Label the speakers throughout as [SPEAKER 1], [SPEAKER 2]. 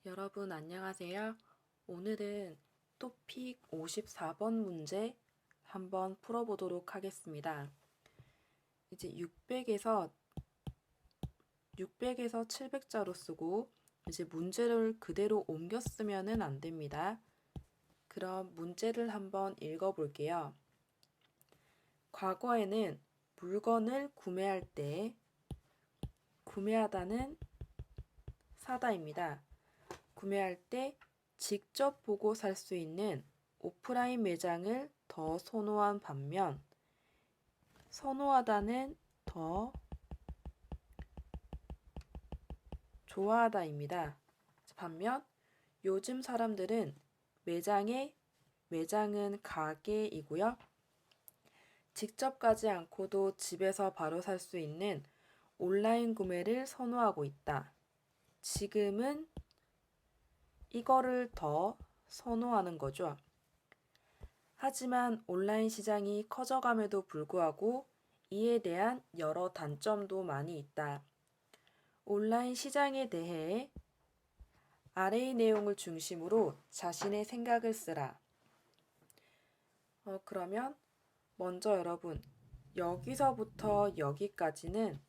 [SPEAKER 1] 여러분 안녕하세요. 오늘은 토픽 54번 문제 한번 풀어보도록 하겠습니다. 이제 600에서 700자로 쓰고 이제 문제를 그대로 옮겨 쓰면은 안 됩니다. 그럼 문제를 한번 읽어볼게요. 과거에는 물건을 구매할 때 구매하다는 사다입니다. 구매할 때 직접 보고 살 수 있는 오프라인 매장을 더 선호한 반면 선호하다는 더 좋아하다입니다. 반면 요즘 사람들은 매장은 가게이고요. 직접 가지 않고도 집에서 바로 살 수 있는 온라인 구매를 선호하고 있다. 지금은 이거를 더 선호하는 거죠. 하지만 온라인 시장이 커져감에도 불구하고 이에 대한 여러 단점도 많이 있다. 온라인 시장에 대해 아래의 내용을 중심으로 자신의 생각을 쓰라. 그러면 먼저 여러분, 여기서부터 여기까지는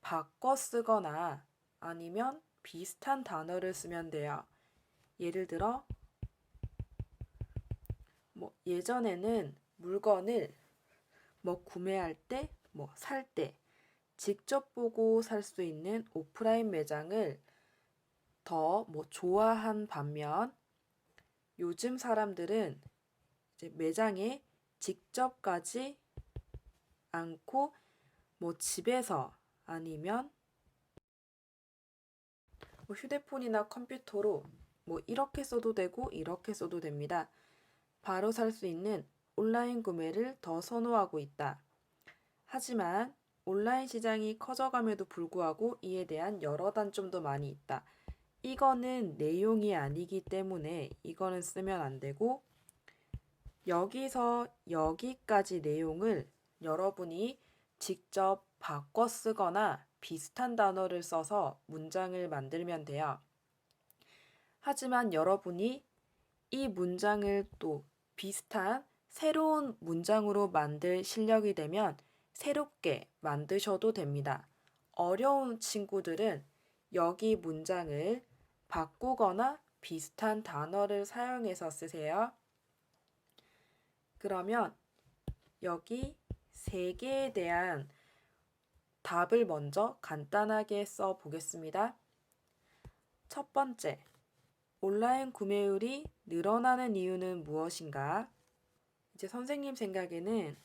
[SPEAKER 1] 바꿔 쓰거나 아니면 비슷한 단어를 쓰면 돼요. 예를 들어, 예전에는 물건을 구매할 때, 살 때, 직접 보고 살 수 있는 오프라인 매장을 더 좋아한 반면 요즘 사람들은 이제 매장에 직접 가지 않고 집에서 아니면 휴대폰이나 컴퓨터로 이렇게 써도 되고 이렇게 써도 됩니다. 바로 살 수 있는 온라인 구매를 더 선호하고 있다. 하지만 온라인 시장이 커져감에도 불구하고 이에 대한 여러 단점도 많이 있다. 이거는 내용이 아니기 때문에 이거는 쓰면 안 되고 여기서 여기까지 내용을 여러분이 직접 바꿔 쓰거나 비슷한 단어를 써서 문장을 만들면 돼요. 하지만 여러분이 이 문장을 또 비슷한 새로운 문장으로 만들 실력이 되면 새롭게 만드셔도 됩니다. 어려운 친구들은 여기 문장을 바꾸거나 비슷한 단어를 사용해서 쓰세요. 그러면 여기 세 개에 대한 답을 먼저 간단하게 써 보겠습니다. 첫 번째, 온라인 구매율이 늘어나는 이유는 무엇인가? 이제 선생님 생각에는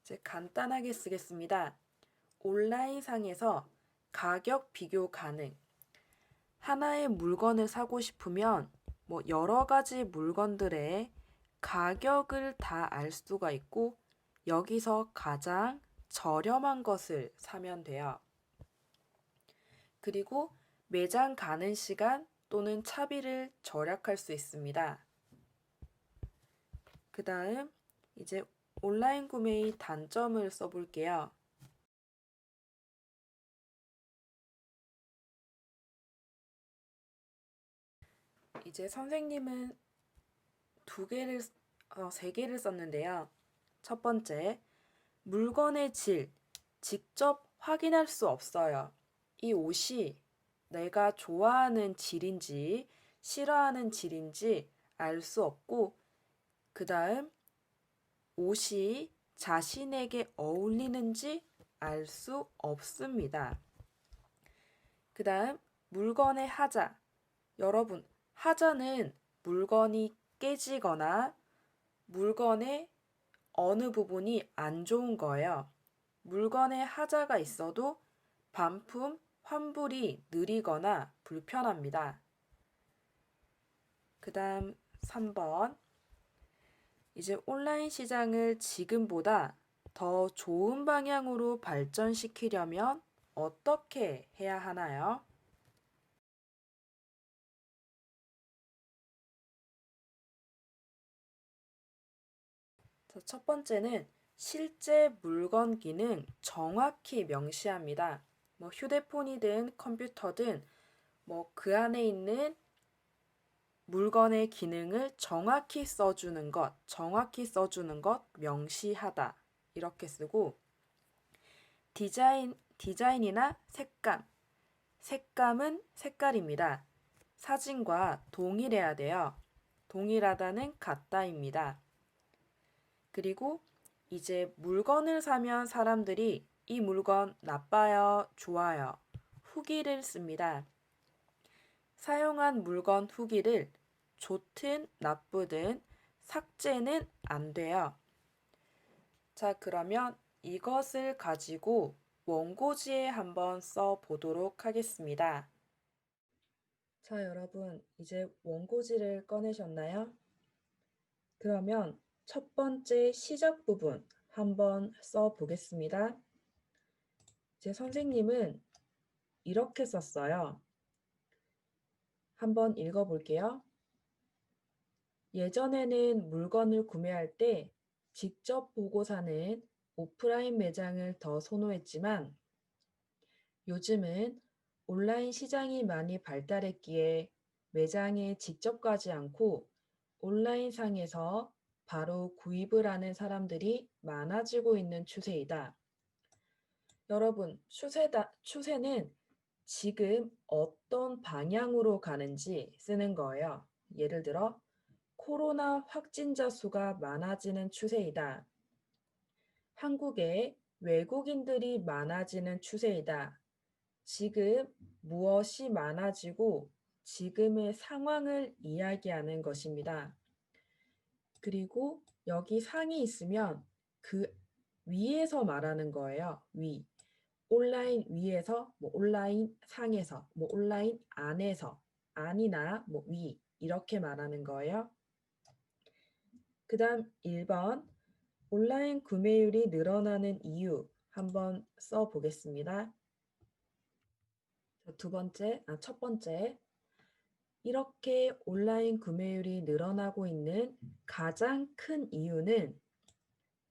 [SPEAKER 1] 이제 간단하게 쓰겠습니다. 온라인상에서 가격 비교 가능. 하나의 물건을 사고 싶으면 여러 가지 물건들의 가격을 다 알 수가 있고 여기서 가장 저렴한 것을 사면 돼요. 그리고 매장 가는 시간 또는 차비를 절약할 수 있습니다. 그 다음 이제 온라인 구매의 단점을 써볼게요. 이제 선생님은 세 개를 썼는데요. 첫 번째, 물건의 질, 직접 확인할 수 없어요. 이 옷이 내가 좋아하는 질인지 싫어하는 질인지 알 수 없고, 그 다음 옷이 자신에게 어울리는지 알 수 없습니다. 그 다음 물건의 하자. 여러분, 하자는 물건이 깨지거나 물건의 어느 부분이 안 좋은 거예요. 물건에 하자가 있어도 반품, 환불이 느리거나 불편합니다. 그 다음 3번. 이제 온라인 시장을 지금보다 더 좋은 방향으로 발전시키려면 어떻게 해야 하나요? 첫 번째는 실제 물건 기능 정확히 명시합니다. 뭐 휴대폰이든 컴퓨터든 뭐 그 안에 있는 물건의 기능을 정확히 써주는 것, 명시하다. 이렇게 쓰고 디자인이나 색감은 색깔입니다. 사진과 동일해야 돼요. 동일하다는 같다입니다. 그리고 이제 물건을 사면 사람들이 이 물건 나빠요, 좋아요, 후기를 씁니다. 사용한 물건 후기를 좋든 나쁘든 삭제는 안 돼요. 자, 그러면 이것을 가지고 원고지에 한번 써 보도록 하겠습니다. 자, 여러분, 이제 원고지를 꺼내셨나요? 그러면 첫 번째 시작 부분 한번 써 보겠습니다. 제 선생님은 이렇게 썼어요. 한번 읽어 볼게요. 예전에는 물건을 구매할 때 직접 보고 사는 오프라인 매장을 더 선호했지만 요즘은 온라인 시장이 많이 발달했기에 매장에 직접 가지 않고 온라인상에서 바로 구입을 하는 사람들이 많아지고 있는 추세이다. 여러분, 추세는 지금 어떤 방향으로 가는지 쓰는 거예요. 예를 들어, 코로나 확진자 수가 많아지는 추세이다. 한국에 외국인들이 많아지는 추세이다. 지금 무엇이 많아지고 지금의 상황을 이야기하는 것입니다. 그리고 여기 상이 있으면 그 위에서 말하는 거예요. 위. 온라인 위에서, 뭐 온라인 상에서, 뭐 온라인 안에서, 안이나 뭐 위. 이렇게 말하는 거예요. 그 다음 1번. 온라인 구매율이 늘어나는 이유 한번 써 보겠습니다. 첫 번째. 이렇게 온라인 구매율이 늘어나고 있는 가장 큰 이유는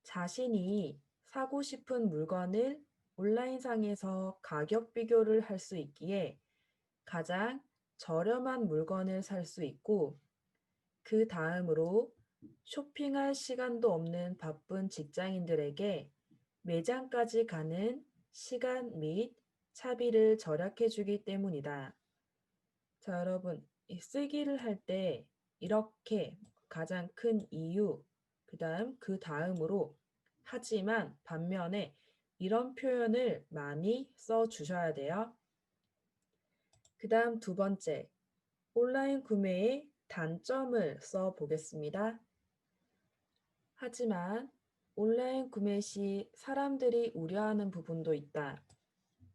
[SPEAKER 1] 자신이 사고 싶은 물건을 온라인상에서 가격 비교를 할 수 있기에 가장 저렴한 물건을 살 수 있고 그 다음으로 쇼핑할 시간도 없는 바쁜 직장인들에게 매장까지 가는 시간 및 차비를 절약해 주기 때문이다. 자, 여러분, 이 쓰기를 할 때 이렇게 가장 큰 이유, 그 다음으로 하지만 반면에 이런 표현을 많이 써 주셔야 돼요. 그 다음 두 번째, 온라인 구매의 단점을 써 보겠습니다. 하지만 온라인 구매 시 사람들이 우려하는 부분도 있다.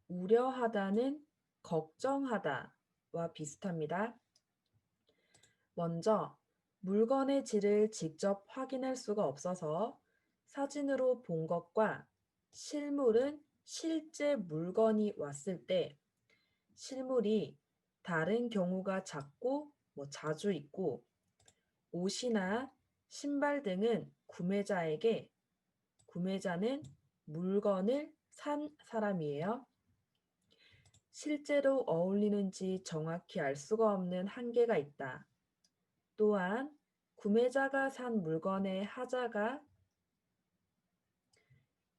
[SPEAKER 1] 우려하다는 걱정하다와 비슷합니다. 먼저 물건의 질을 직접 확인할 수가 없어서 사진으로 본 것과 실물은 실제 물건이 왔을 때 실물이 다른 경우가 자주 있고 옷이나 신발 등은 구매자는 물건을 산 사람이에요. 실제로 어울리는지 정확히 알 수가 없는 한계가 있다. 또한 구매자가 산 물건에 하자가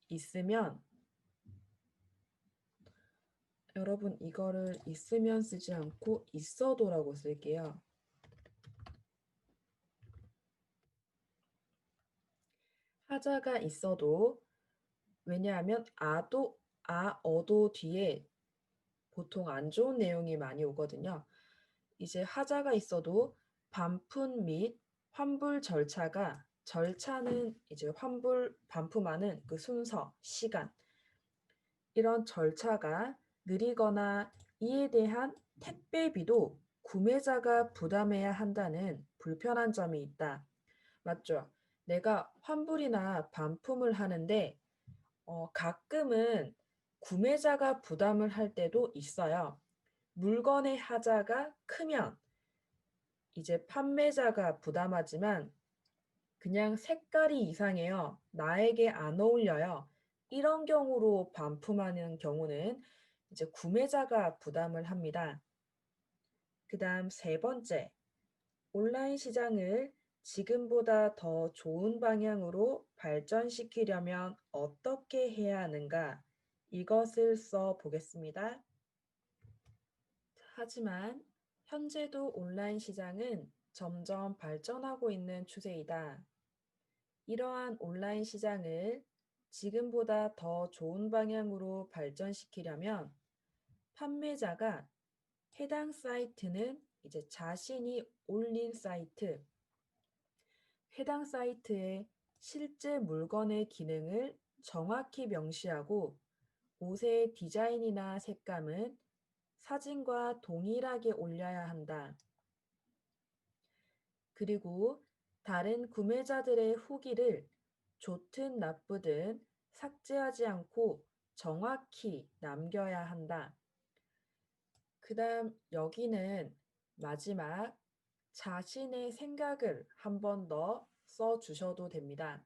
[SPEAKER 1] 있으면 여러분 이거를 있으면 쓰지 않고 있어도라고 쓸게요. 하자가 있어도 왜냐하면 어도 뒤에 보통 안 좋은 내용이 많이 오거든요. 이제 하자가 있어도 반품 및 환불 절차는 이제 반품하는 그 순서, 시간 이런 절차가 느리거나 이에 대한 택배비도 구매자가 부담해야 한다는 불편한 점이 있다. 맞죠? 내가 환불이나 반품을 하는데 가끔은 구매자가 부담을 할 때도 있어요. 물건의 하자가 크면 이제 판매자가 부담하지만 그냥 색깔이 이상해요. 나에게 안 어울려요. 이런 경우로 반품하는 경우는 이제 구매자가 부담을 합니다. 그 다음 세 번째, 온라인 시장을 지금보다 더 좋은 방향으로 발전시키려면 어떻게 해야 하는가? 이것을 써 보겠습니다. 하지만 현재도 온라인 시장은 점점 발전하고 있는 추세이다. 이러한 온라인 시장을 지금보다 더 좋은 방향으로 발전시키려면 판매자가 해당 사이트는 이제 자신이 올린 사이트, 해당 사이트의 실제 물건의 기능을 정확히 명시하고 옷의 디자인이나 색감은 사진과 동일하게 올려야 한다. 그리고 다른 구매자들의 후기를 좋든 나쁘든 삭제하지 않고 정확히 남겨야 한다. 그 다음 여기는 마지막 자신의 생각을 한 번 더 써주셔도 됩니다.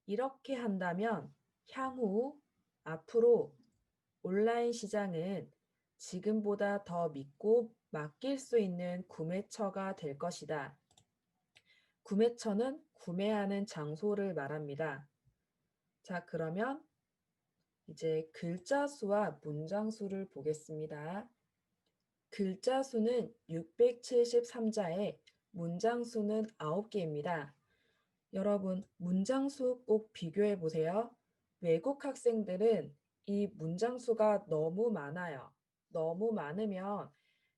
[SPEAKER 1] 이렇게 한다면 향후 앞으로 온라인 시장은 지금보다 더 믿고 맡길 수 있는 구매처가 될 것이다. 구매처는 구매하는 장소를 말합니다. 자, 그러면 이제 글자 수와 문장 수를 보겠습니다. 글자 수는 673자에 문장 수는 9개입니다. 여러분, 문장 수 꼭 비교해 보세요. 외국 학생들은 이 문장 수가 너무 많아요. 너무 많으면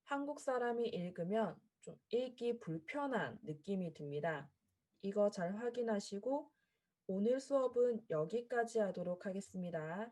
[SPEAKER 1] 한국 사람이 읽으면 좀 읽기 불편한 느낌이 듭니다. 이거 잘 확인하시고 오늘 수업은 여기까지 하도록 하겠습니다.